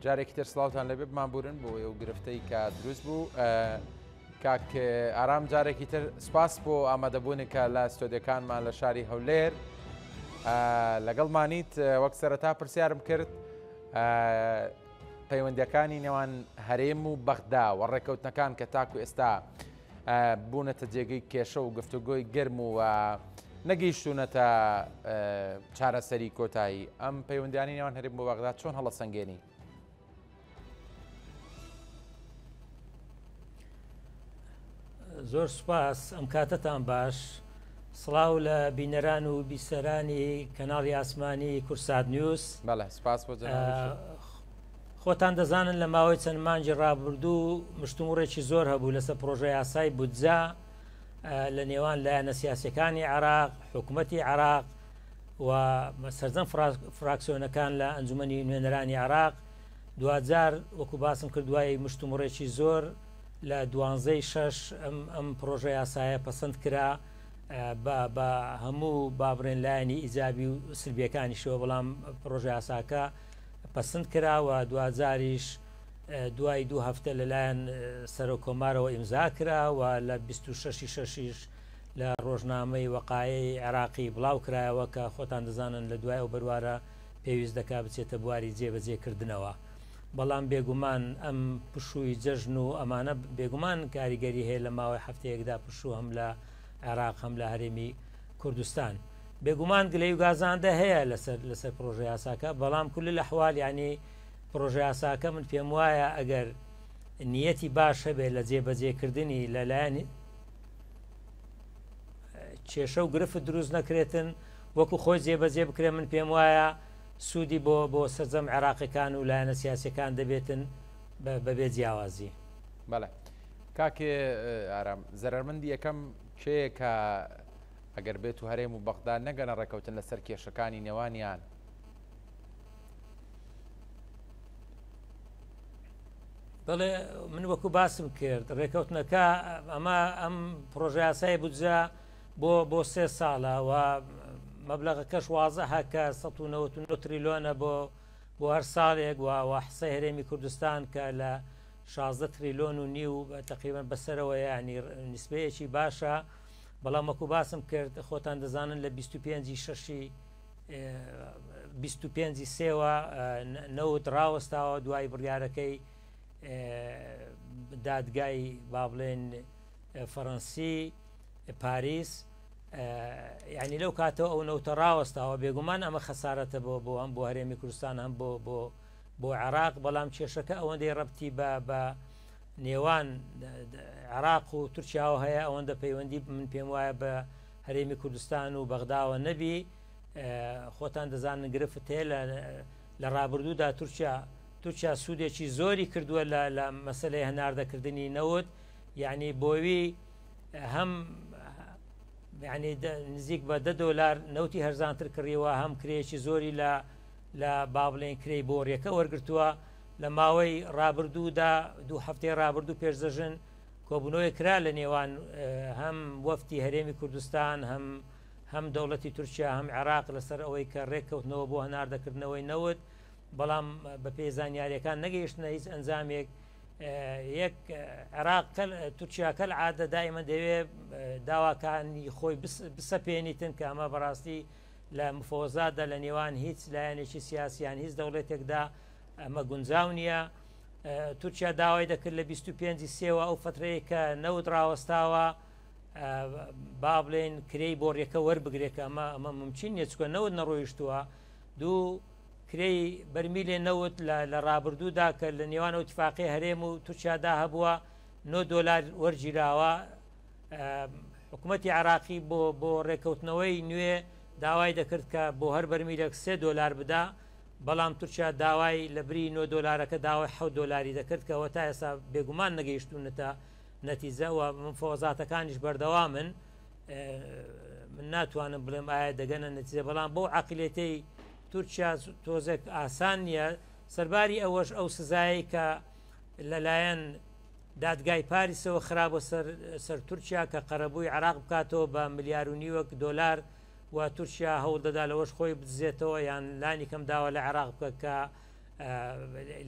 جارێکی تر سڵاوتان لەبێ بمانبورن بۆ ئێوە گرفتەی کە دروست بوو. کاک ئارام جارێکی تر سپاس بۆ ئامادەبوونێکە لە ستۆدیەکانمان لە شاری هەولێر لەگەڵمانیت. وەک سەرەتا پرسیارم کرد پەیوەندیەکانی نێوان هەرێم و بەغدا و ڕێکەوتنەکان کە تاکو ئێستا بوونەتە جێگەی کێشە و گفتوگۆی گرم و نەگەیشتوونەتە چارەسەری کۆتایی ئەم پەیوەندیانی نێوان هەرێم بۆ بەغدا چۆن هەڵەسەنگێنی؟ زۆر سوپاس ئەم کاتتان باش. سڵاو لە بینەران و بیسەرانی کەناڵی ئاسمانی کورسات نیوز. بەڵێ سپاس بۆ خۆتان دەزانن لە ماوەی چەند مانجی ڕابردوو مشتومڕێکی زۆر هەبوو لەسەر پرۆژەی یاسای بودجا لە نێوان لایەنە سیاسەکانی عێراق، حکوومەتی عێراق و سەرجەم فراکسیۆنەکان لە ئەنجومەنی نوێنەرانی عێراق. دوجار وەکو باسم کرد دوای مشتومڕێکی زۆر لە 12/6 ئەم پرۆژە یاسایە پەسەند کرا بە هەموو بابڕێن لایەنی ئیجابی و سلبیەکانیشەوە، بەڵام پرۆژە یاساکە پەسەند کراوە. دوجاریش دوای 2 هەفتە لەلایەن سەرۆک کۆمارەوە ئیمزا کراوە لە 26/6 لە ڕۆژنامەی وەقایعی عێراقی بڵاو کرایەوە کە خۆتان دەزانن لە دوای ئەو بەروارە پێویست دەکا بچێتە بواری جێبەجێکردنەوە. بەڵام بێگومان ئەم پشووی جەژن و ئەمانە بێگومان کاریگەری هەیە لە ماوەی هەفتەیەکدا پشوو هەم لە عێراق هەم لە هەرێمی کوردستان. بێگومان گلەی و گازاندە هەیە لەسەر پرۆژە یاساکە، بەڵام کل لە حواڵ ینی پرۆژە یاساکە من پێم وایە ئەگەر نیەتی باش هەبێت لە جێبەجێکردنی لەلایەن کێشە و گرفت دروست نەکرێتن وەکو خۆی جێبەجێ بکرێت، من پێم وایە سوودی بۆ سەرجەم عێراقیەکان و لایەنە سیاسەکان دەبێتن بەبێ جیاوازی. بەڵێ کاکێ ئارام زەرمەندی یەکەم کێیە کە ئەگەر بێت و هەرێم و بەغدا نەگەنە ڕێکەوتن لەسەر کێشەکانی نێوانیان؟ بەڵێ من وەکو باسم کرد ڕێکەوتنەکە ئەم پرۆژە یاسای بودجا بۆ 3 ساڵە و مەبلەغەکەش وازەها کە 199 تریلیۆنە بۆ هەر ساڵێک و حسەی هەرێمی کوردستان کە لە 16 تریلیۆن و نیو تقریبان بەسەرەوە ینی نسبەیەکی باشە. بەڵام وەکو باسم کرد خۆتان دەزانن لە 25/3 نەوت ڕاوەستاوە دوای بڕیارەکەی دادگای با بڵێن فەڕەنسی پاریس. یعنی لەو کاتەوە ئەو نەوتە ڕاوەستاوە بێگومان ئەمە خەسارەتە بۆ هەم بۆ هەرێمی کوردستان هەم بۆ عێراق. بەڵام کێشەکە ئەوەندەی ڕەبتی بە نێوان عێراق و تورکیاوە هەیە ئەوەندە پەیوەندی من پێم وایە بە هەرێمی کوردستان و بەغداوە نەبی. خۆتان دەزانن گرفت هەیە لە ڕابردوودا تورکیا سوودێکی زۆری کردووە لە مەسەلەی هەناردەکردنی نەوت، یعنی بۆوی هەم یعنی نزیک بە $10 نەوتی هەرزانتر کڕیەوە، هەم کرێکی زۆری لە با بڵێن کرێی بۆڕیەکە وەرگرتووە. لە ماوەی ڕابردوودا 2 هەفتەی ڕابردوو پێشدەژن کۆبوونەوەی کرا لە نێوان هەم وەفتی هەرێمی کوردستان هەم دەوڵەتی تورکیا هەم عێراق لەسەر ئەوەی کە ڕێککەوتنەوە بۆ هەناردەکردنەوەی نەوت. بەڵام بە پێی زانیاریەکان نەگەیشتنە هیچ ئەنجامێک. یەک عێراق تورکیاکە عادە دائیمە دەوێت داواکانی خۆی بسەپێنیتن کە ئەمە بەڕاستی لە مفۆزاتدا لە نێوان هیچ لایەنێکی سیاسیان هیچ دەوڵەتێکدا ئەمە گونجاو نییە. تورکیا داوای دەکرد لە 25/3 ئەو فترەیە کە نەوت ڕاوەستاوە با بڵێن کرێی بۆڕیەکە وەربگرێت، ئەمە ممکن نیە چکە نەوت نەڕۆیشتووە. دوو کرێی بەرمیلێ نەوت لە ڕابردوودا کە لە نێوان ئەوتیفاقی هەرێم و تورکیادا هەبووە $9 وەرگیراوە. حکوومەتی عێراقی بۆ ڕێکەوتنەوەی نوێ داوای دەکرد کە بۆ هەر بەرمیلێک $3 بدا، بەڵام تورکیا داوای لە بری $9 داوای $7 دەکرد کەەوە تا ئێستا بێگومان نەگەیشتوونەتە نەتیجە و منفۆزاتەکانیش بەردەوامن. من ناتوانم بڵێم ئایا دەگەنە نەتیجە، بەڵام بۆ عەقیلەتەی تورکیا تۆزێک ئاسان نییە سەرباری ئەوەش ئەو سزایی کە لەلایەن دادگای پاریسەوە خراپە سەر تورکیا کە قەرەبووی عێراق بکاتەوە بە $1.5 و تورکیا هەوڵ دەدا لەوەش خۆی بدزێتەوە یان لانی کەم داوە لە عێراق بکە کە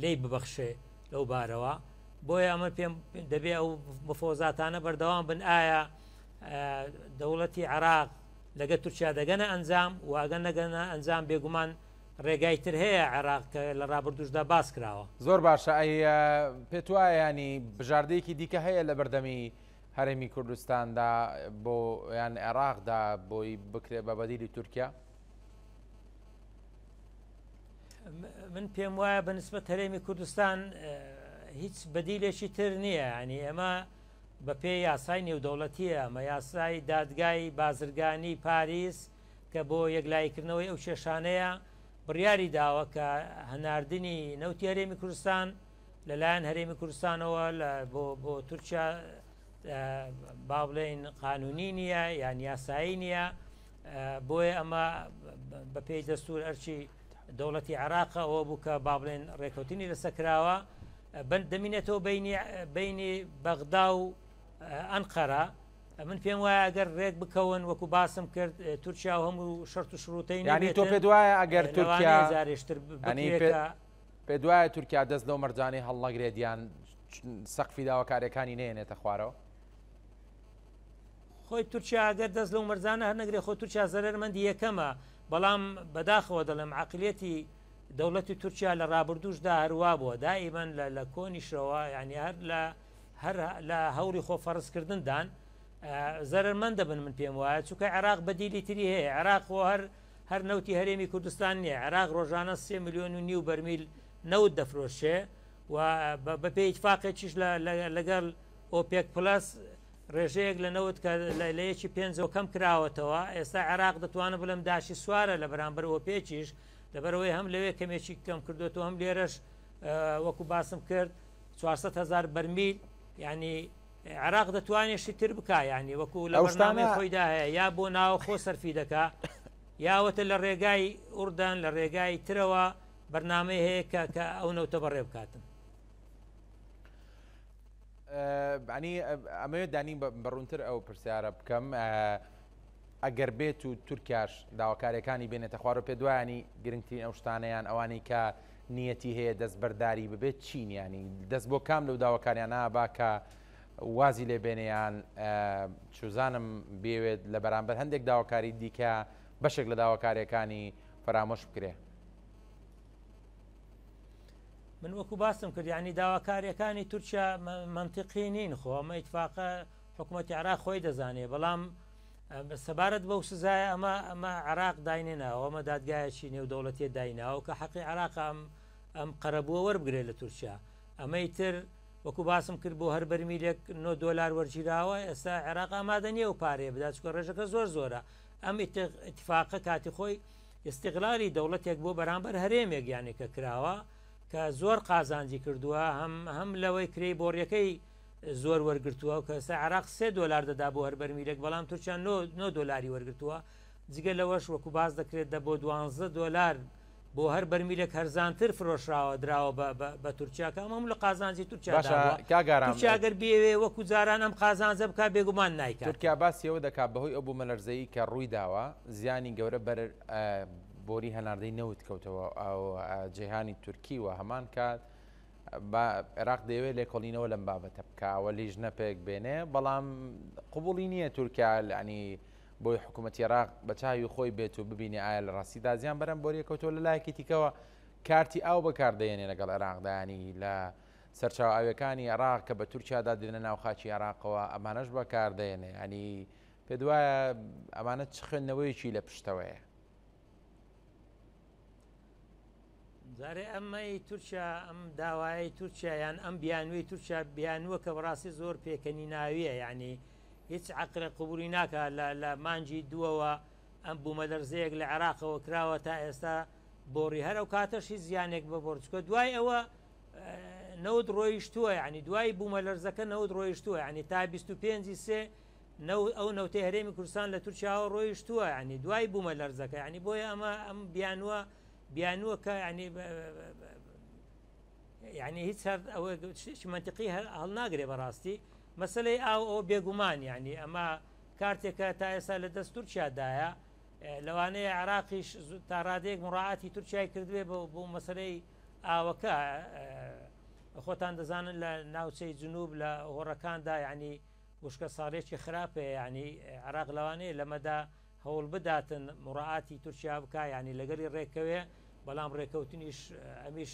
لی ببەخشێ لەو بارەوە بۆیە ئەمە پێم دەبێ ئەو مفۆزاتانە بەردەوام بن ئایا دەوڵەتی عێراق لەگە تورکیا دەگەنە ئەنجام واگە نەگەنە ئەنجام بێگومان ڕێگای تر هەیە عێراق کە لە ڕابردوشدا باس کراوە. زۆر باشە ئەی پێت وایە ینی بژاردەیەکی دیکە هەیە لە بەردەمی هەرێمی کوردستاندا بۆ یان عێراقدا بۆی بکرێ بە بەدیلی تورکیا؟ من پێم وایە بەنسبەت هەرێمی کوردستان هیچ بەدیلێکی تر نییە، ینی ئەمە بە پێ یاسای نێودەوڵەتیە، ئەمە یاسای دادگای بازرگانی پاریس کە بۆ یەکلایکردنەوەی ئەو کێشانەیە بڕیاری داوە کە هەناردنی نەوتی هەرێمی کوردستان لەلایەن هەرێمی کوردستانەوە بۆ تورکیا با بڵێن قانونی نییە یان یاسایی نییە، بۆیە ئەمە بە پێی دەستور ئەرچی دەوڵەتی عێراقە ئەوە بوو کە با بڵێن ڕێکەوتنی لەسەرکراوە دەمینێتەوە بینی بەغدا و ئەنقەرە. من پێم وایە ئەگەر ڕێک بکەون وەکو باسم کرد تورکیا و هەموو شەرت و شروتەی ینی تۆ پێ دوایە ئەگەر تورکیا زارێشتر پێ دوایە تورکیا دەست لەو مەرجانەی هەڵنەگرێت یان سەقفی داواکاریەکانی نێنێتە خوارەوە؟ خۆی تورکیا ئەگەر دەست لەو مەرجانە هەر نەگرێت خۆ تورکیا زەرمەندی یەکەمە، بەڵام بەداخەوە دەڵێم عەقلیەتی دەوڵەتی تورکیا لە ڕابردوشدا هەروە بووە دائیمەن لە کۆنیشەوە ینی هەر لە هەوری خۆ فەرزکردندان زەرمەندە بن. من پێم وایە چونکە عێراق بەدیلی تری هەیە، عێراق هەر نەوتی هەرێمی کوردستان نییە، عێراق ڕۆژانە 3.5 ملیۆن بەرمیل نەوت دەفرۆشێ و بە پێی ئیتفاقێکیش لەگەڵ ئۆپێک پلەس ڕێژەیەک لە نەوت کە لە یەکی 5 کەم کراوەتەوە. ئێستا عێراق دەتوانە بڵم داشی سوارە لە بەرامبەر ئۆپێکیش، لەبەرەوەی هەم لەوێ کەمێکی کەم کردوێتەوە هەم لێرەش وەکو باسم کرد 400,000 بەرمیل، ینی عێراق دەتوانێشی تر بکە، ینی وەکو لە بەرنامەی خۆیدا هەیە یا بۆ ناوە خۆ سەرفی دەکا یاوەتە لە ڕێگای ئوردان لە ڕێگای ترەوە بەرنامەی هەیە کە ئەو نەوتە بەڕێ بکاتن. ینی ئەمەوێت دانی بەڕوونتر ئەو پرسیارە بکەم ئەگەر بێت و تورکیاش داواکاریەکانی بێنێتە خوارە پێ دوایانی گرنگترین ئەو شتانەیان ئەوانەی کە نیەتی هەیە دەست بەرداری ببێت چین، ینی دەست بۆ کام لەو داواکاریانە باکە وازی لێ بێنیان چوزانم بێوێت لە بەرامبەر هەندێک داواکاری دیکە بەشێک لە داواکاریەکانی فەرامۆش بکرێ؟ من وەکو باسم کرد ینی داواکاریەکانی تورکیا منطقی نین، خۆ ئەمە ئیتفاقە حکوومەتی عێراق خۆی دەزانێ، بەڵام سەبارەت بەو سزایە ئەمە عێراق داینێناوە، ئەمە دادگایەکی نێودەوڵەتیە دایناوە کە حەقی عێراق ئەم قەرەبووە وەربگرێت لە تورکیا. ئەمەی تر وەکو باسم کرد بۆ هەر بەرمیلێک $9 وەرگیراوە، ئێستا عێراق ئامادە نییە و پارێ بدات چکە ڕێژەکە زۆرە. ئەم ئیتفاقە کاتی خۆی ئیستیغلالی دەوڵەتێک بۆ بەرامبەر هەرێمێک یانێ کە کراوە کە زۆر قازانجی کردووە، هەم لەوەی کرێی بۆڕیەکەی زۆر وەرگرتووە کە ئێستا عێراق $3 دەدا بۆ هەر بەرمیلێک، بەڵام تورکیا $9 وەرگرتووە. جگە لەوەش وەکو باز دەکرێت بۆ $12 بۆ هەر بەرمیلێک هەرزانتر فرۆشراوە دراوە بە تورکیا، کە ئەمە لە قازانجی تورکیاگەر بێوێ وەکو جاران ئەم قازانجە بکە بێگومان نایکات. تورکیا باسیەوە دەکات بەهۆی ئەو بوو مەلەرزەیی کە ڕووی داوە زیانی گەورە بەر بۆری هەناردەی نەوت کەوتەوە ئەو جیهانی تورکی و هەمان کات عێراق دەیەوێت لێکۆڵینەوە لەم بابەتە بکەوە لیژ نەپێک بێنێ، بەڵام قوبوڵی نییە تورکیا ینی بۆی حکوومەتی عێراق بە چاوی خۆی بێت و ببینی ئایا لە ڕاستیدا زیان بەرەم بۆریە کەوتەوە لە لایەکی تیکەوە کارتی ئاو بەکاردەێنێ لەگەڵ عێراقدانی لە سەرچاو ئاویەکانی عێراق کە بە تورکیادا دێنە ناو خاچی عێراقەوە ئەمانەش بەکاردەێنێ، ینی پێ دوایە ئەمانە چ خوێندنەوەیکی لە پشتەوەیە؟ زارێ ئەمەی تورکیا ئەم داوای تورکیا یان ئەم بیانووی تورکیا بیانووە کە بەڕاستی زۆر پێکەنی ناویە، ینی هیچ عەقڵێک قبولی ناکە لە مانجی دووەوە ئەم بوومەلەرزەیەک لە عێراقەوە کراوە تا ئێستا بۆڕی هەر ئەو کاتەشی زیانێک بەبڕ چکە دوای ئەوە نەوت ڕۆیشتووە، ینی دوای بوومەلەرزەکە نەوت ڕۆیشتووە، ینی تا 25 ئەو نەوتەی هەرێمی کوردستان لە تورکیاوە ڕۆیشتووە، ینی دوای بوومەلەرزەکە، ینی بۆیە ئەم بیانووە کە ینی هیچ ئەوە منطقی هەڵ ناگرێ بەڕاستی مەسلەی ئەو بێگومان، ینی ئەمە کارتێکە تا ئێستا لە دەست تورکیادایە، لەوانەیە عێراقیش تا ڕادەیەک مڕاعاتی تورکیای کردوێ بۆ مەسلەی ئاوەکە خۆتان دەزانن لە ناوچەی جنوب لە هۆڕەکاندا یعنی وشکە ساڵێکی خراپێ ینی عراق لەوانەیە لەمەدا هەوڵ بداتن مڕعاتی تورکیا بکە ینی لەگەری ڕێکەوێ بەڵام ڕێکەوتنیش ئەمیش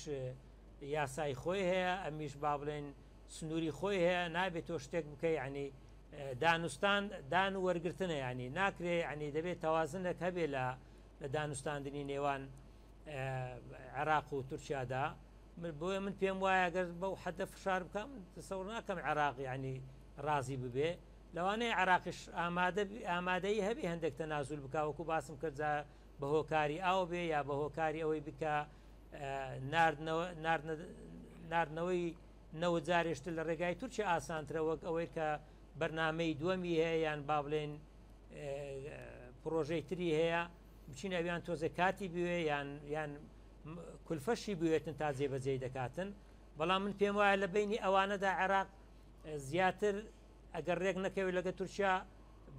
یاسای خۆی هەیە ئەمیش با بڵێن سنووری خۆی هەیە نابێت تۆ شتێک بکەی ینی دانوستان دان و وەرگرتنە ینی ناکرێ ینی دەبێت تەوازنێک هەبێ لە دانوستاندنی نێوان عێراق و تورکیادا بۆیە من پێم وایە گەر بەو حەدە فشار بکەم تەسەوڕ ناکەم عێراق ینی ڕازی ببێ لەوانەیە عێراقیش ئامادەی هەبی هەندێک تەنازول بکە وەکو باسم کرد بە هۆکاری ئاو بێ یا بە هۆکاری ئەوەی بکە ناردنەوەی نەوە جارێشتر لە ڕێگای تورکیا ئاسانترە وەک ئەوەی کە بەرنامەی دووەمی هەیە یان با بڵێن پرۆژەی تری هەیە بچینە ئەویان تۆزە کاتی بوێ یان کولفەشی بوێتن تا جێبەجێ دەکاتن بەڵام من پێم وایە لە بینی ئەوانەدا عێراق زیاتر ئەگەر ڕێک نەکەوێت لەگە تورکیا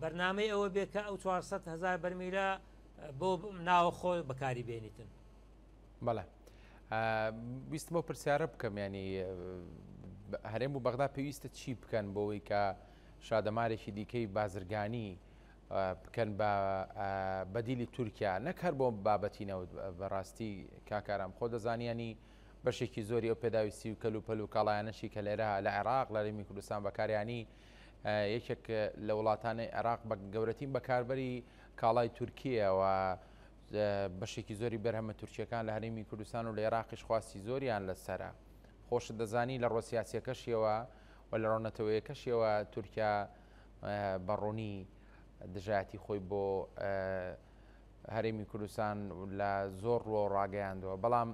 بەرنامەی ئەوە بێ کە ئەو 400,000 بەرمیلە بۆ ناوە خۆی بەکاری بێنیتن. بەڵێ ویستمە پرسیارە بکەم ینی هەرێم و بەغدا پێویستە چی بکەن بۆەوەی کە شادەمارێکی دیکەی بازرگانی بکەن بە بەدیلی تورکیا نەک هەر بۆ بابەتینەوە بەڕاستی کاکارام خۆ دەزانیانی بەشێکی زۆری ئەو پێداویستی و کەل و پەل و کاڵایانەشی کە لێرە لە عێراق لە ڕێمی کوردستان بەکاریانی یەکێک لە وڵاتانی عێراق بە گەورەترین بەکاربەری کاڵای تورکیەوە بەشێکی زۆری بەرهەمە تورکیەکان لە هەرێمی کوردستان و لە عێراقیش خواستی زۆریان لەسرە خۆشت دەزانی لە ڕۆسیاسیەکەشیەوە و لە ڕۆنەتەوەیەکەشیەوە تورکیا بەڕوونی دژایەتی خۆی بۆ هەرێمی کوردستان لە زۆر ڕۆ ڕاگەیاندەوە بەڵام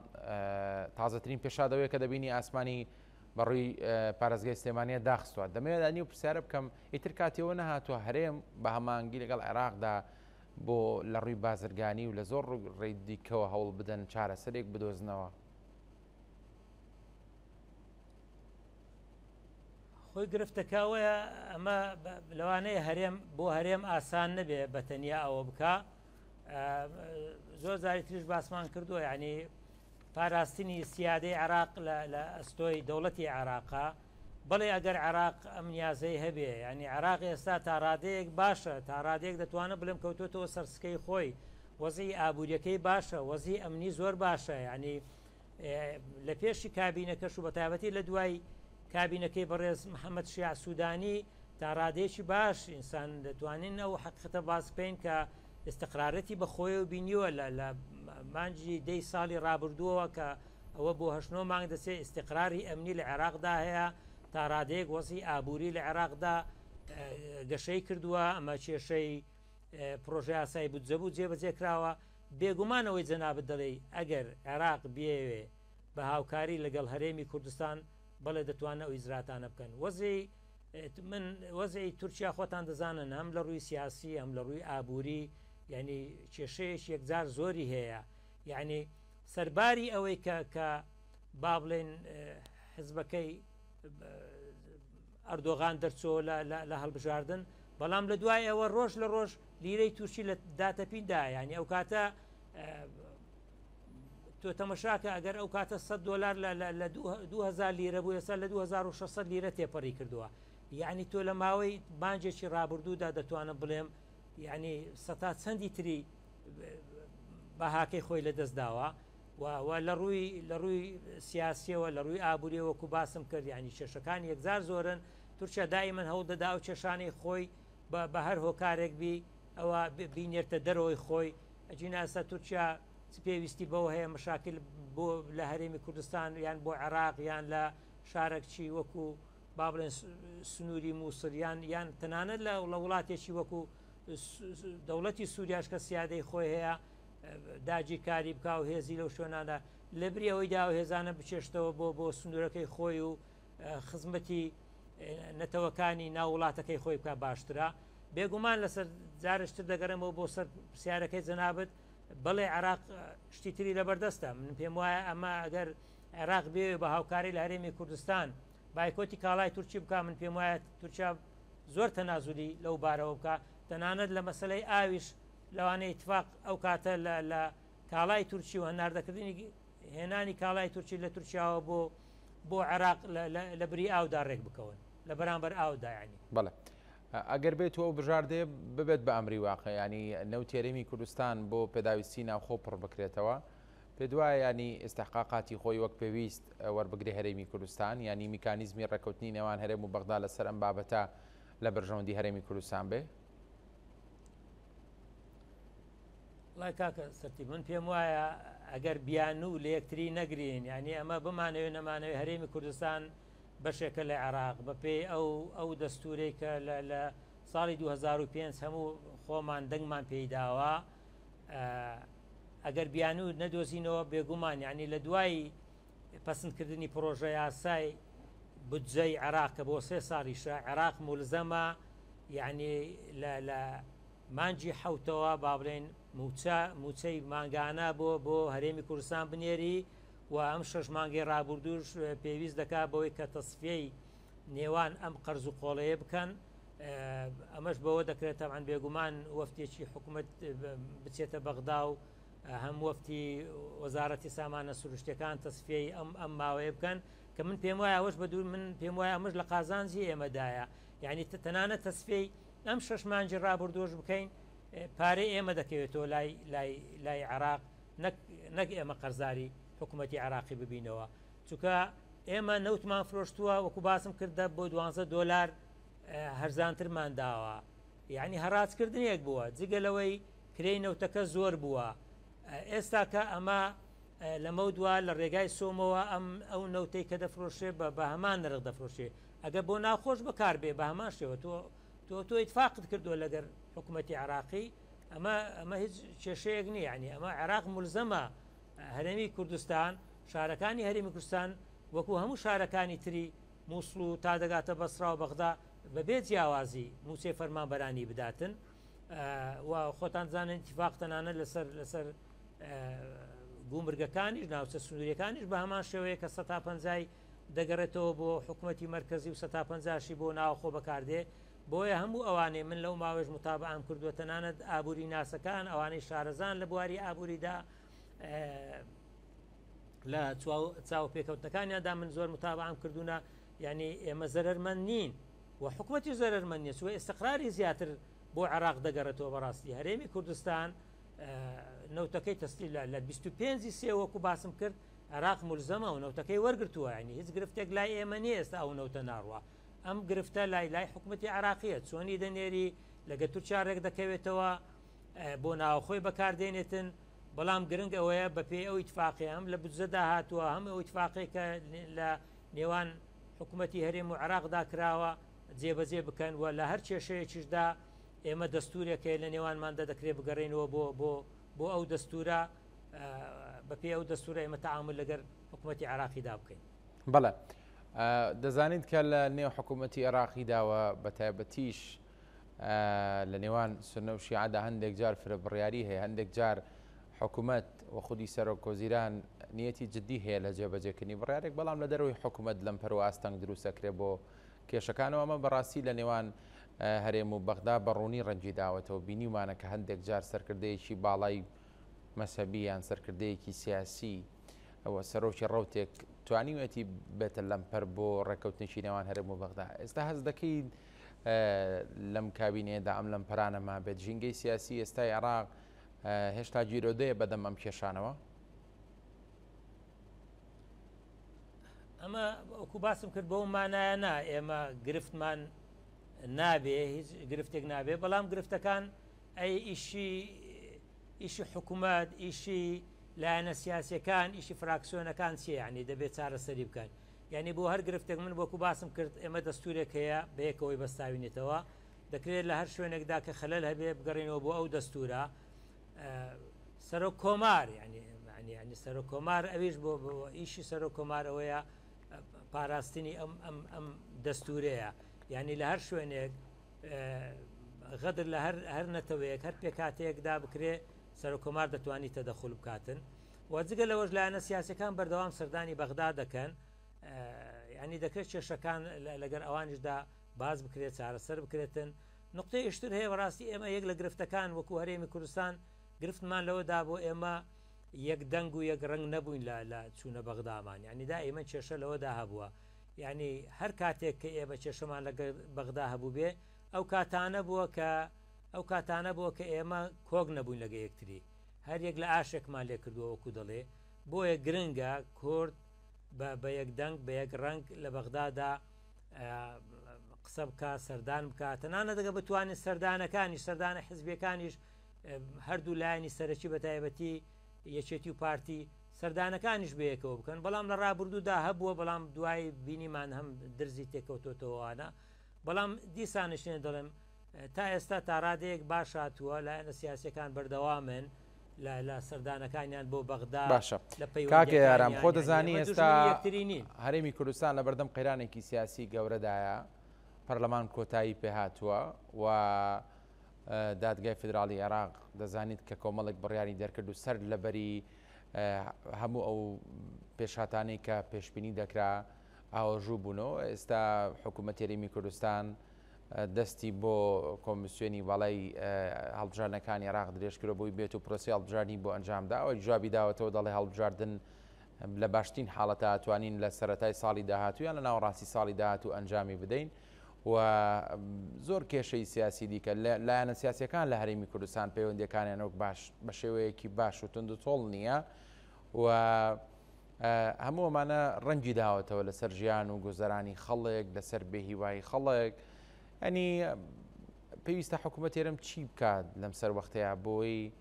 تازەترین پێشادەوەی کە دەبینی ئاسمانی بەڕووی پارێزگای سلێمانیە داخستووە دەمەوێت دانی و پرسیارە بکەم ئیتر کاتیەوە نەهاتووە هەرێم بە هەمانگی لەگەڵ عێراقدا بۆ لە ڕووی بازرگانی و لە زۆر ڕێی دیکەوە هەوڵ بدەن چارەسەرێک بدۆزنەوە. خۆی گرفتەکەوەیە ئەمە لەوانەیە هەرێم بۆ هەرێم ئاسان نەبێ بەتەنیا ئەوە بکە زۆر جاری تریش باسمان کردووە ینی پاراستنی سیادەی عێراق لە ئەستۆی دەوڵەتی عێراقا بەڵێ ئەگەر عێراق ئەم نیازەی هەبێ ینی عێراق ئێستا تا ڕادەیەک باشە تا ڕادەیەک دەتوانە بڵێم کەوتوتەوە سەرسکەی خۆی وەزی ئابوووریەکەی باشە وەزی ئەمنی زۆر باشە ینی لە پێشی کابینەکەش و بە تایبەتی لە دوای کابینەکەی بەڕێز محەممەد شیع سوودانی تا ڕادێکی باش ئینسان دەتوانین ئەو حقیقەتە باز بکەین کە استقرارەتی بەخۆی و بینیوە لە مانجی دەی ساڵی ڕابردووەوە کە ئەوە بۆ 8 مانگ دەسێ استقراری ئەمنی لە عێراقدا هەیە تا ڕادەیەک وەزی ئابووری لە عێراقدا گەشەی کردووە ئەمە کێشەی پرۆژه یاسای بودجەبوو جێبەجێکراوە بێگومانەوەی جەنابەت دەڵێ ئەگەر عێراق بێوێ بە هاوکاری لەگەڵ هەرێمی کوردستان بەڵێ دەتوانە ئەو ئیزراتانە بکەن وەزەی تورکیا خۆتان دەزانن هەم لە ڕووی سیاسی ئەم لە ڕووی ئابووری ینی کێشەیەش یەکجار زۆری هەیە یعنی سەرباری ئەوەی کە با بڵێن حزبەکەی ئەردۆغان دەرچۆ لە هەڵبژاردن بەڵام لە دوای ئەوە ڕۆژ لە ڕۆژ لیرەی تووشی لە داتەپیندا ینی ئەو کاتە تۆ تەمەشاکە ئەگەر ئەو کاتە $100 لە 2000 لیرە بوو ێستا لە 2600 لیرە تێپەڕی کردووە یعنی تۆ لە ماوەی بانجێکی ڕابردوودا دەتوانە بڵێم یعنی سەتا چەندی تری بەهاکەی خۆی لە دەستداوە و لە ڕووی سیاسیەوە لە ڕووی ئابووری وەکو باسم کرد ینی کێشەکان یەکجار زۆرن تورکیا دائیمەن هەوڵ دەدا و کێشانەی خۆی بە هەر هۆکارێک بی ئەوە بینێتە دەرەوەی خۆی ئەجینا ئێستا تورکیا پێویستی بەوە هەیە مشاکل بۆ لە هەرێمی کوردستان یان بۆ عێراق یان لە شارێکی وەکو با بڵێن سنووری مووسڵیان یان تەنانەت لە وڵاتێکی وەکو دەوڵەتی سووریاش کە سیادەی خۆی هەیە داجی کاری بکە و هێزی لەو شوێنانە لەبری ئەوەی دا و هێزانە بچێشتەوە بۆ سنوورەکەی خۆی و خزمەتی نەتەوەکانی ناو وڵاتەکەی خۆی بکە باشترە بێگومان لەسەر جارشتر دەگەڕێمەوە بۆ سەر پرسیارەکەی جەنابەت بەڵێ عێراق شتی تری لەبەردەستە من پێم وایە ئەمە ئەگەر عێراق بێ بە هاوکاری لە هەرێمی کوردستان بایکۆتی کاڵای تورکی بکە من پێم وایە تورکیا زۆر تەنازولی لەو بارەوە بکە تەنانەت لە مەسلەی ئاویش لەوانەیە اتفاق ئەو کاتە لە کاڵای تورکی و هەناردەکردنی هێنانی کاڵای تورکی لە تورکیاوە بۆ عێراق لە بری ئاودا ڕێک بکەون لە بەرامبەر ئاودا ینی بەڵێ ئەگەر بێت ئەو بژاردێ ببێت بە ئەمری واقع ینی نەوتێرەمی کوردستان بۆ پێداویستی ناوخۆ پڕ بکرێتەوە پێ دوایە ینی ئێستحقاقاتی خۆی وەک پێویست وەربگری هەرێمی کوردستان ینی میکانیزمی ڕێکەوتنی نێوان هەرێم و بەغدا لەسەر ئەم بابەتە لە بەرژەوەندی هەرێمی کوردستان بێ؟ وڵای کاکە سەرتی من پێم وایە ئەگەر بیان و لە یەکتری نەگرین ینی ئەمە بمانەوێت نەمانەوێت هەرێمی کوردستان بەشێکە لە عێراق بەپێ ئەو دەستورەی کە لە ساڵی 2005 هەموو خۆمان دەنگمان پێیداوە ئەگەر بیان و نەدۆزینەوە بێگومان ینی لە دوای پەسەندکردنی پرۆژە یاسای بودجەی عێراق کە بۆ 3 ساڵیشە عێراق مولزەمە یعنی لە مانجی حوتەوە با بڵێن موچەی مانگانە بۆ هەرێمی کوردستان بنێری و ئەم 6 مانگی ڕابردوش پێویست دەکات بەوەی کە تەسفیەی نێوان ئەم قەرز و قۆڵەیە بکەن ئەمەش بەوە دەکرێت تەمان بێگومان وەفتێکی حکوومەت بچێتە بەغدا و هەم وەفتی وەزارەتی سامانە سروشتەکان تەسفیەی ئەم ماوەیە بکەن کە من پێم وایە ئەوەش بەدوور من پێم وایە ئەمەش لە قازانجی ئێمەدایە یعنی تەنانەت تەسفیەی ئەم 6 مانجی ڕابردۆش بکەین پارەی ئێمە دەکەوێتەوە لای عێراق نەک ئێمە قەرزاری حکوومەتی عێراقی ببینەوە چونکە ئێمە نەوتمان فرۆشتووە وەکو باسم کردە بۆ $12 هەرزانترمان داوە یعنی هەڕاجکردنێک بووە جگەلەوەی کرێی نەوتەکە زۆر بووە ئێستا کە ئەمە لەمە دووە لە ڕێگای سۆمەوە ئەو نەوتەی کە دەفرۆشێ بە هەمان نرخ دەفرۆشێ ئەگە بۆ ناخۆش بەکار بێ بە هەمان شێوە تۆ ئیتفاقت کردووە لەگەر حکوومەتی عێراقی ئەمە هیچ کێشەیەک نییە ینی ئەمە عێراق مولزەمە هەرێمی کوردستان شارەکانی هەرێمی کوردستان وەکو هەموو شارەکانی تری مووسڵ و تا دەگاتە بەسرا و بەغدا بەبێ جیاوازی موچەی فەرمانبەرانی بداتن و خۆتان زانن ئیتفاق تەنانە لەسەر گومرگەکانیش ناوچە سنووریەکانیش بە هەمان شێوەیە کە 150 دەگەڕێتەوە بۆ حکوومەتی مرکزی و 150شی بۆ ناوخۆ بەکاردێ بۆیە هەموو ئەوانەی من لەو ماوەش متابعام کردووە تەنانەت ئابووری ناسەکان ئەوانەی شارەزان لە بواری ئابووریدا لە چاو پێکەوتەکانیاندا من زۆر متابعام کردوونە یعنی ئێمە زەرمەند نین و حکوومەتی زەرمەند نیە چوە ئێستقراری زیاتر بۆ عێراق دەگەڕێتەوە بەڕاستی هەرێمی کوردستان نەوتەکەی تەستی لە 25 سێ وەکو باسم کرد عێراق مولزەمە و نەوتەکەی وەرگرتووە ینی هیچ گرفتێک لای ئێمە نیە ئێستا ئەو نەوتە ناڕوە ئەم گرفتە لای حکوومەتی عێراقیە چۆنی دەنێری لەگە تورکیا ڕێک دەکەوێتەوە بۆ ناوخۆی بەکاردێنێتن بەڵام گرنگ ئەوەیە بەپێ ئەو ئیتفاقی هەم لە بودجەدا هاتووە هەم ئەو ئیتفاقی کە لە نێوان حکوومەتی هەرێم و عێراقدا کراوە جێبەجێ بکەن و لە هەر کێشەیەکیشدا ئێمە دەستورێکە لە نێوانماندا دەکرێت بگەڕێنەوە بۆ ئەو دەستورە بەپێ ئەو دەستورە ئێمە تەعامل لەگەر حکوومەتی عێراقیدا بکەین. بەڵێ دەزانیت کە لە نێو حکوومەتی عێراقیداوە بە تایبەتیش لە نێوان سنە و شیعەدا هەندێک جار فرەبڕیاری هەیە هەندێک جار حکوومەت و خودی سەرۆکۆزیران نیەتی جددی هەیە لە جێبەجێکردنی بڕیارێک بەڵام لە دەروی حکوومەت لەم پەرۆ ئاستەنگ دروستەکرێت بۆ کێشەکانەوە ئەمە بەڕاستی لە نێوان هەرێم و بەغدا بەڕوونی ڕەنجی داوەتەوە بینیمانە کە هەندێک جار سەرکردەیەکی باڵای مەسەبی یان سەرکردەیەکی سیاسی ئەوە سەرۆکی ڕەوتێک توانیوێتی بێتە لەمپەر بۆ ڕێکەوتنیشی نێوان هەرێم و بەغدا ئێستا هەز دەکەین لەم کابینێدا ئەم لەمپەرانەما بێت ژینگەی سیاسی ئێستای عێراق هێشتا جیرۆدەیە بەدەم ئەم کێشانەوە؟ ئەمە وەکو باسم کرد بەو مانایە نا ئێمە گرفتمان نابێ هیچ گرفتێک نابێ بەڵام گرفتەکان ئەی ئیشی حکوومەت ئیشی لایەنە سیاسیەکان ئیشی فراکسیۆنەکان چیە ینی دەبێت چارەسەری بکەن یعنی بۆ هەر گرفتێک من وەکو باسم کرد ئێمە دەستورێک هەیە بەیەکەوەی بەستاوینێتەوە دەکرێت لە هەر شوێنێکدا کە خەلەل هەبێ بگەڕێنەوە بۆ ئەو دەستورە سەرۆک کۆمار ینی سەرۆک کۆمار ئەویش بۆ ئیشی سەرۆک کۆمار ئەوەیە پاراستنی ئەم دەستورەیە یعنی لە هەر شوێنێک غەدر لە هەر نەتەوەیەک هەر پێکاتەیەکدا بکرێ سەرۆک کۆمار دەتوانانی تەدەخل بکاتن وەجگە لەوەش لایەنە سیاسەکان بەردەوام سەردانی بەغدا دەکەن ینی دەکرێت کێشەکان لەگەر ئەوانشدا باز بکرێت چارەسەر بکرێتن نقطەی ئشتر هەیە بەڕاستی ئێمە یەک لە گرفتەکان وەکو هەرێمی کوردستان گرفتمان لەوەدا بۆ ئێمە یەک دەنگ و یەک ڕنگ نەبووین لە چوونە بەغدامان یعنی دائیمەن کێشە لەوەدا هەبووە یعنی هەر کاتێک کە ئێمە کێشەمان لە بەغدا هەبوو بێ ئەو کاتانە بووە کە ئێمە کۆک نەبووین لەگە یەکتری هەر یەک لە ئاشێکمان لێ کردووە وەکو دەڵێ بۆیە گرنگە کورد بە یەک دەنگ بە یەک ڕنگ لە بەغدادا قسە بکە سەردان بکات تەنانە دەگە بتوانێت سەردانە حزبیەکانیش هەردوو لایەنی سەرەکی بە تایبەتی یەکێتی و پارتی سەردانەکانیش بەیەکەوە بکەن بەڵام لە ڕابردوودا هەبووە بەڵام دوای بینیمان هەم درزی تێکەوتۆتەوەوانە بەڵام دیسانشێن دەڵێم تا ئێستا تا ڕادەیەک باش هاتووە لایەنە سیاسیەکان بەردەوامن لە سەردانەکانیان بۆ بەغدا باشە کاکە یارام خۆ دەزانی ئێستا هەرێمی کوردستان لە بەردەم قەیرانێکی سیاسی گەورەدایە پەرلەمان کۆتایی پێ هاتووە و دادگای فدراڵی عێراق دەزانیت کە کۆمەڵێک بڕیاری دەرکرد و سەر لەبەری هەموو ئەو پێشهاتانەی کە پێشبینی دەکرا ئاوەژوو بوونەوە ئێستا حکوومەتی هەرێمی کوردستان دەستی بۆ کۆمیسیۆنی باڵای هەڵبژاردنەکانی عێراق درێژکرۆ بۆی بێت و پرۆسی هەڵبژاردننی بۆ ئەنجامدا ئەوەی جوابی داوەتەوە دەڵێ هەڵبژاردن لە باشترین حاڵەتە ئەتوانین لە سەرەتای ساڵی داهاتوویان لە ناوەڕاستی ساڵی داهاتوو ئەنجامی بدەین و زۆر کێشەی سیاسی دیکە لایەنە سیاسیەکان لە هەرێمی کوردستان پەیوەندیەکانیانەوە باش بە شێوەیەکی باش و تند و تۆڵ نییە و هەموو ئەمانە ڕەنگی داوەتەوە لەسەر ژیان و گوزەرانی خەڵک لەسەر بێهیوایی خەڵک ئەنی پێویستە حکوومەت ئێرەم چی بکات لەم سەر وەختەیە بۆی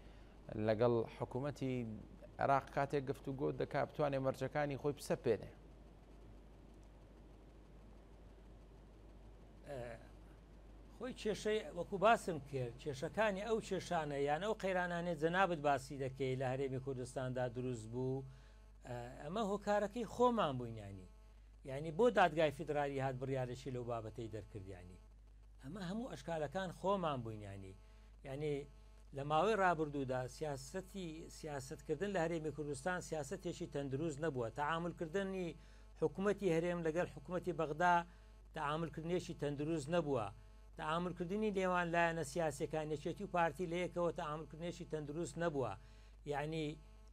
لەگەڵ حکوومەتی عێراق کاتێک گفتوگۆ دەکات بتوانێت مەرجەکانی خۆی پسە پێنێ خۆی کێشەی وەکو باسم کرد کێشەکانی ئەو کێشانە یان ئەو قەیرانانێت جەنابەت باسی دەکەی لە هەرێمی کوردستاندا دروست بوو ئەمە هۆکارەکەی خۆمان بووینانی یعنی بۆ دادگای فیدرالی هات بڕیارێکی لەو بابەتەی دەرکردیانی ئەمە هەموو ئەشکالەکان خۆمان بووینانی یعنی لە ماوەی ڕابردوودا سیاستکردن لە هەرێمی کوردستان سیاستێکی تەندروست نەبووە تەعاملکردنی حکوومەتی هەرێم لەگەڵ حکوومەتی بەغدا تەعاملکردنیەکی تەندروست نەبووە تەعاملکردنی نێوان لایەنە سیاسیەکان یەکێتی و پارتی لە یەکەوە تەعاملکردنیەکی تەندروست نەبووە یعنی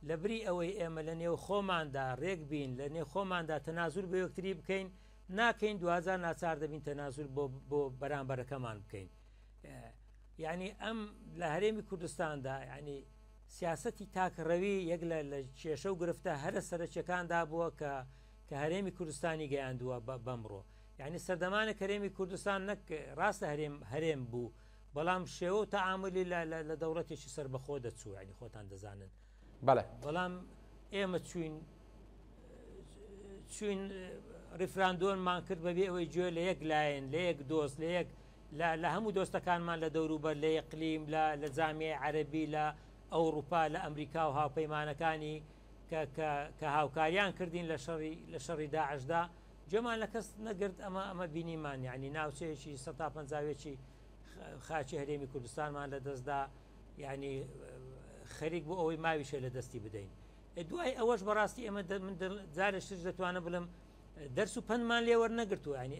لەبری ئەوەی ئێمە لە نێو خۆماندا ڕێک بین لە نێو خۆماندا تەنازول بە یەکتری بکەین ناکەین 2004 دەبین تەنازول بۆ بەرامبەرەکەمان بکەین یعنی ئەم لە هەرێمی کوردستاندا ینی سیاسەتی تاکڕەوی یەک لە کێشە و گرفتە هەرە سەرچەکاندا بووە کە هەرێمی کوردستانی گەیاندووە بەمڕۆ یعنی سەردەمانە هەرێمی کوردستان نەک ڕاستە هەرێم بوو بەڵام شێوە و تەعاملی لە دەوڵەتێکی سەربەخۆ دەچوو ینی خۆتان دەزانن بەڵام ئێمە چوین ریفراندۆنمان کرد بەبێ ئەوەی گوێ لە یەک لایەن لە یەک دۆست لە هەموو دۆستەکانمان لە دەوروبەر لە یەقلیم لە جامیعە عەرەبی لە ئەوروپا لە ئەمریکا و هاوپەیمانەکانی کە هاوکاریان کردین لە شەڕی داعشدا جێمان لە کەس نەگرت ئەمە بینیمان یعنی ناوچەیەکی 150 خاچی هەرێمی کوردستانمان لە دەستدا یعنی خەریک بۆ ئەوەی ماویشە لە دەستی بدەین دوای ئەوەش بەڕاستی ئێمە من جارێکتر دەتوانە بڵم دەرس و پندمان لێوە نەگرتووە ینی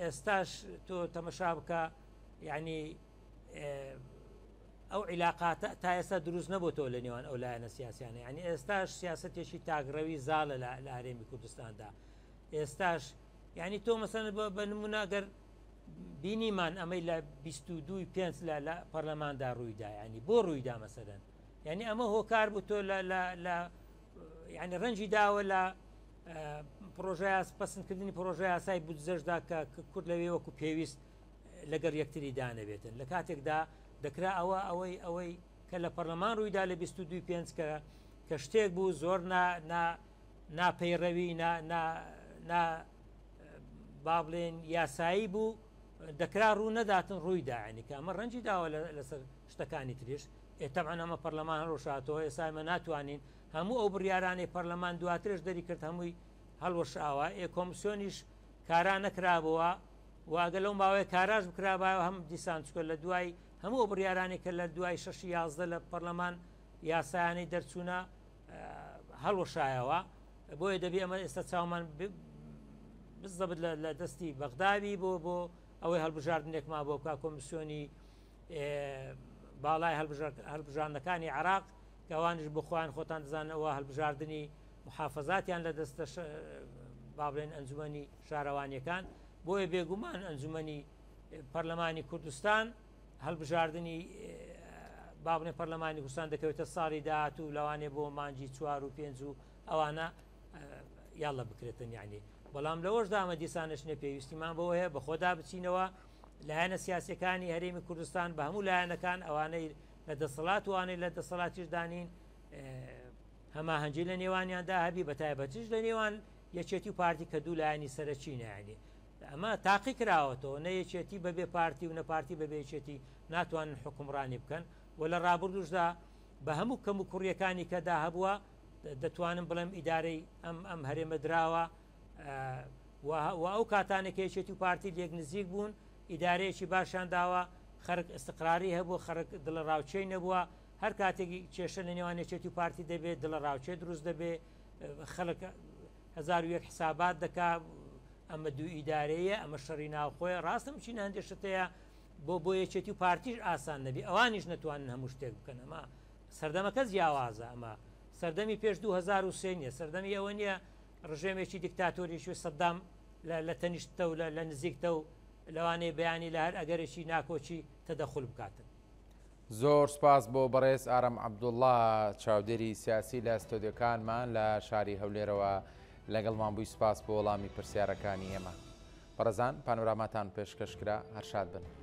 ئێستاش تۆ تەمەشا بکە یعنی ئەو عیلاقاتە تا ئێستا دروست نەبووەوە لە نێوان ئەو لایەنە سیاسیانە ینی ئێستاش سیاسەتێکی تاگڕەوی زاڵە لە هەرێمی کوردستاندا ئێستاش ینی تۆ مەسەن بە نمونەگەر بینیمان ئەمەی لە 22 لە پەرلەماندا ڕوویدا ینی بۆ ڕوویدا مەسەدەن یعنی ئەمە هۆکار بوو تۆ ینی ڕەنجی داوە لە پرۆژه پەسەندکردنی پرۆژه یاسای بودجەشدا کە کورد لەوێ وەکو پێویست لەگەر یەکتری دانەبێتن لە کاتێکدا دەکرا ئەوەی کە لە پەرلەمان ڕوویدا لە 22 کە شتێک بوو زۆر ناپەیڕەوی با بڵێن یاسایی بوو دەکرا ڕوو نەداتن ڕوویدا ینی کە ئەمە ڕەنجی داوە لەسەر شتەکانی تریش تەبعەن ئەمە پەرلەمان هەڵوەشاتەوە ئێستا ئێمە ناتوانین هەموو ئەو بڕیارانەی پەرلەمان دواترش دەری کرد هەمووی هەڵوەشاوە کۆمیسیۆنیش کاران نەکرابەوە واگە لەو ماوەیە کاراش بکرابایەوە هەم دیسان چکە لە دوای هەموو ئەو بڕیارانی کە لە دوای 6 لە پەرلەمان یاسایانەی دەرچوونە هەڵوەشایەوە بۆیە دەبێ ئەمە ئێستا چاومان بزەبت لە دەستی بەغداوی بۆ ئەوەی هەڵبژاردنێکمان بۆ بکە کۆمیسیۆنی باڵای هەڵبژاردنەکانی عێراق کە کەوانش بخۆیان خۆتان دەزانەوە هەڵبژاردننی محافەزاتیان لە دەستە با بڵێن ئەنجومەنی شارەوانیەکان بۆیە بێگومان ئەنجومەنی پەرلەمانی کوردستان هەڵبژاردننی با بڵێن پەرلەمانی کوردستان دەکەوێتە ساڵی داهاتوو لەوانێ بۆ مانجی 4 و 5 و ئەوانە یاڵە بکرێتن یعنی بەڵام لەوەشدا ئەمە دیسانش نە پێویستیمان بۆ هەیە بە خۆدا بچینەوە لایەنە سیاسەکانی هەرێمی کوردستان بە هەموو لایەنەکان ئەوانەی لە دەسەڵات وانەی لە دەسەڵاتیش دانین هەماهەنگی لە نێوانیاندا هەبی بە تایبەتیش لە نێوان یەکێتی و پارتی کە دوو لایەنی سەرچینەیانی ئەمە تاقی کراوەتەوە نە یەکێتی بەبێ پارتی و نەپارتی بەبێ یەکێتی ناتوانن حکومڕانی بکەن و لە ڕابردوشدا بە هەموو کەم و کوڕیەکانی کەدا هەبووە دەتوانم بڵێم ئیدارەی ئەم هەرێمە دراوە و ئەو کاتانێک یەکێتی و پارتی لێک نزیک بوون ئیدارەیەکی باشیان داوە خەرک استقراری هەبوو خەرک دڵە ڕاوچەی نەبووە هەر کاتێکی کێشە لە نێوان یەکێتی و پارتی دەبێت دڵە ڕاوچێ دروست دەبێت خەڵک 1001 حسابات دەکا ئەمە دوو ئیدارەیە ئەمە شەڕی ناوخۆی ڕاستم چین هەندێشتەیە بۆ یەکێتی و پارتیش ئاسان نەبی ئەوانیش نەتوانن هەموو شتێک بکەن ئەمە سەردەمەکە جیاوازە ئەمە سەردەمی پێش 2023 نیە سەردەمی ئەوە نیە ڕژێمێکی دیکتاتۆریشی سەدام لە تەنیشتە و لە نزیکتە و لەوانەیە بەیانی لە هەر ئەگەرێکی ناکۆچی تەدەخول بکاتن. زۆر سپاس بۆ بەڕێز ئارەم عەبدوڵڵا چاودێری سیاسی لە ستۆدیۆکانمان لە شاری هەولێرەوە لەگەڵمان بووی سپاس بۆ وەڵامی پرسیارەکانی ئێمە. بەڕێزان پانۆراماتان پێشکەشکرا هەر شاد بن.